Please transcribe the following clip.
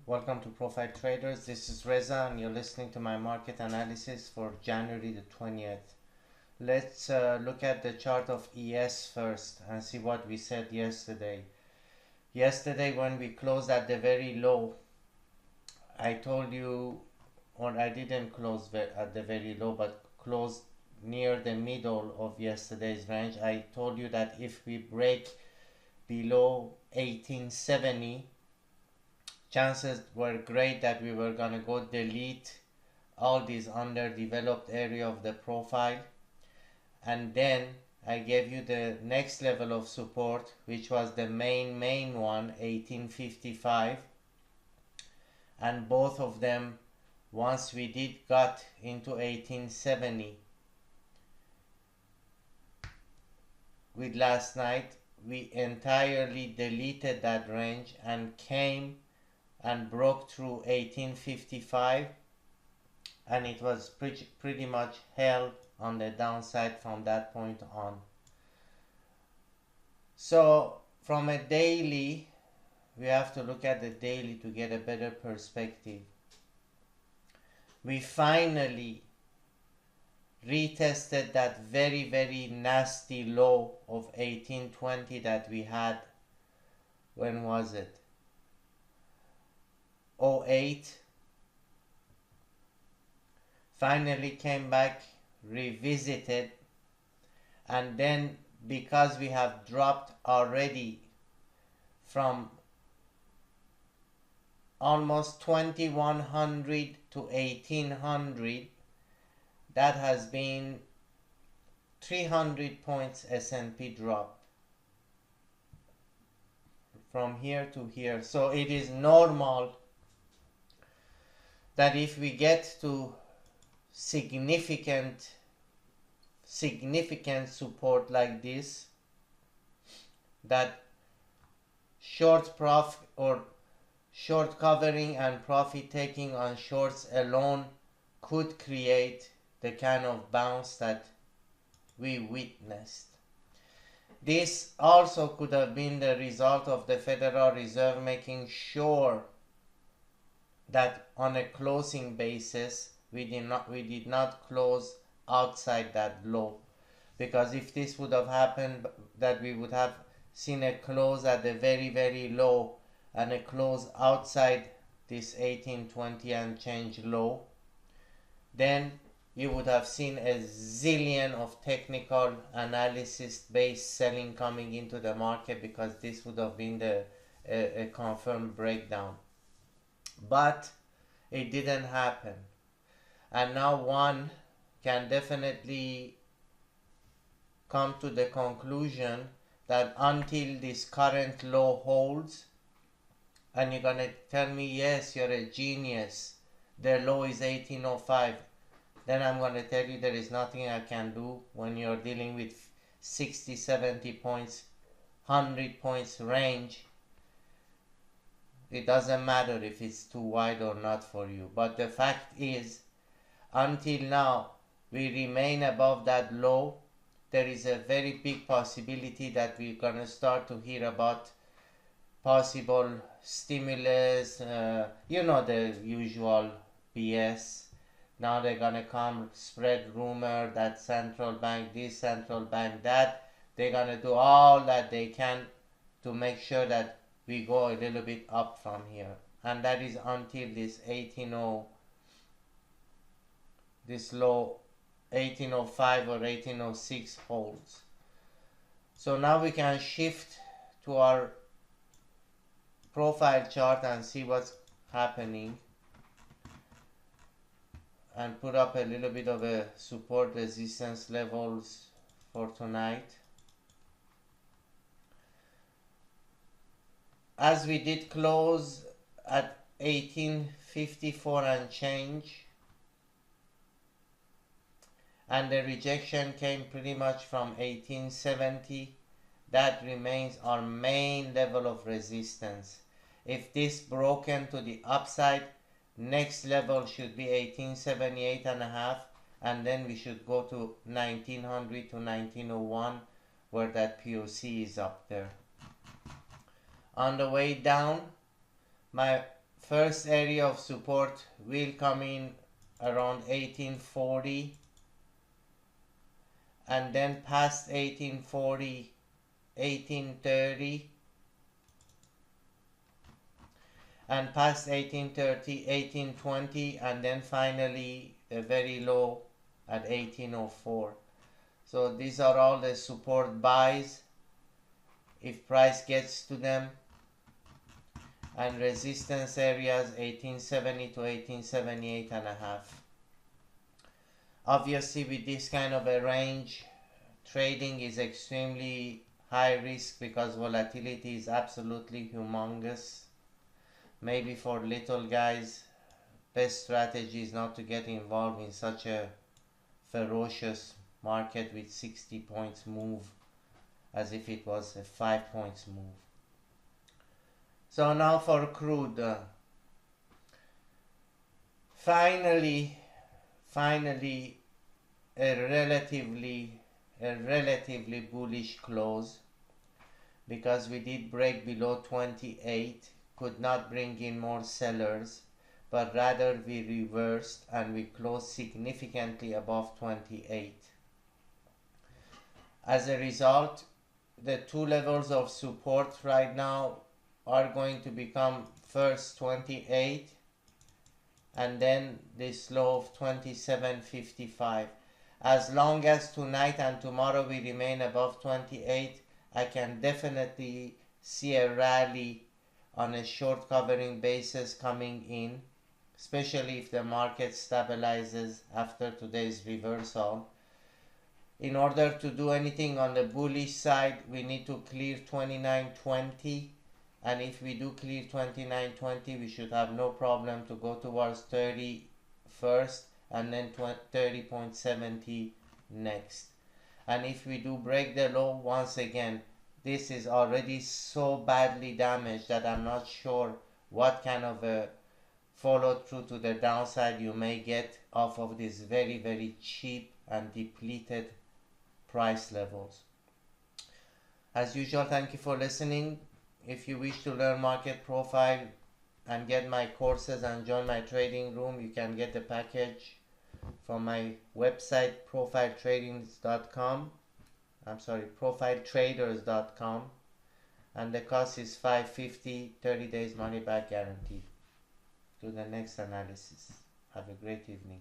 Welcome to Profiletraders. This is Reza and you're listening to my market analysis for January the 20th. Let's look at the chart of ES first and see what we said yesterday. Yesterday when we closed at the very low, I told you, or I didn't close at the very low, but closed near the middle of yesterday's range. I told you that if we break below 1870, chances were great that we were gonna go delete all these underdeveloped area of the profile, and then I gave you the next level of support, which was the main one, 1855, and both of them, once we did got into 1870 with last night, we entirely deleted that range and came and broke through 1855, and it was pretty much held on the downside from that point on. So from a daily, we have to look at the daily to get a better perspective. We finally retested that very nasty low of 1820 that we had, when was it? 08. Finally came back, revisited, and then because we have dropped already from almost 2100 to 1800, that has been 300 points S&P drop from here to here. So it is normal that if we get to significant support like this, that short profit or short covering and profit taking on shorts alone could create the kind of bounce that we witnessed. This also could have been the result of the Federal Reserve making sure that on a closing basis we did not close outside that low, because if this would have happened, that we would have seen a close at the very low and a close outside this 1820 and change low, then you would have seen a zillion of technical analysis based selling coming into the market, because this would have been a confirmed breakdown. But it didn't happen, and now one can definitely come to the conclusion that until this current low holds, and you're gonna tell me, yes, you're a genius, the low is 1805, then I'm gonna tell you there is nothing I can do when you're dealing with 60, 70 points, 100 points range. It doesn't matter if it's too wide or not for you. But the fact is, until now, we remain above that low. There is a very big possibility that we're going to start to hear about possible stimulus, you know, the usual BS. Now they're going to come spread rumor that central bank this, central bank that. They're going to do all that they can to make sure that we go a little bit up from here, and that is until this 1800, this low 1805 or 1806 holds. So now we can shift to our profile chart and see what's happening, and put up a little bit of a support resistance levels for tonight. As we did close at 1854 and change, and the rejection came pretty much from 1870, that remains our main level of resistance. If this broken to the upside, next level should be 1878 and a half, and then we should go to 1900 to 1901, where that POC is up there. On the way down, my first area of support will come in around 1840, and then past 1840, 1830, and past 1830, 1820, and then finally a very low at 1804. So these are all the support buys if price gets to them, and resistance areas 1870 to 1878 and a half. Obviously with this kind of a range, trading is extremely high risk because volatility is absolutely humongous. Maybe for little guys, best strategy is not to get involved in such a ferocious market with 60 points move as if it was a 5 points move. So now for crude. Finally a relatively bullish close, because we did break below 28, could not bring in more sellers, but rather we reversed and we closed significantly above 28. As a result, the two levels of support right now are going to become first 28 and then this low of 27.55. As long as tonight and tomorrow we remain above 28, I can definitely see a rally on a short covering basis coming in, especially if the market stabilizes after today's reversal. In order to do anything on the bullish side, we need to clear 29.20, and if we do clear 29.20, we should have no problem to go towards 30 first and then 30.70 next. And if we do break the low, once again, this is already so badly damaged that I'm not sure what kind of a follow through to the downside you may get off of these very, very cheap and depleted price levels. As usual, thank you for listening. If you wish to learn market profile and get my courses and join my trading room, you can get the package from my website profiletraders.com, and the cost is $550, 30 days money back guarantee. To the next analysis. Have a great evening.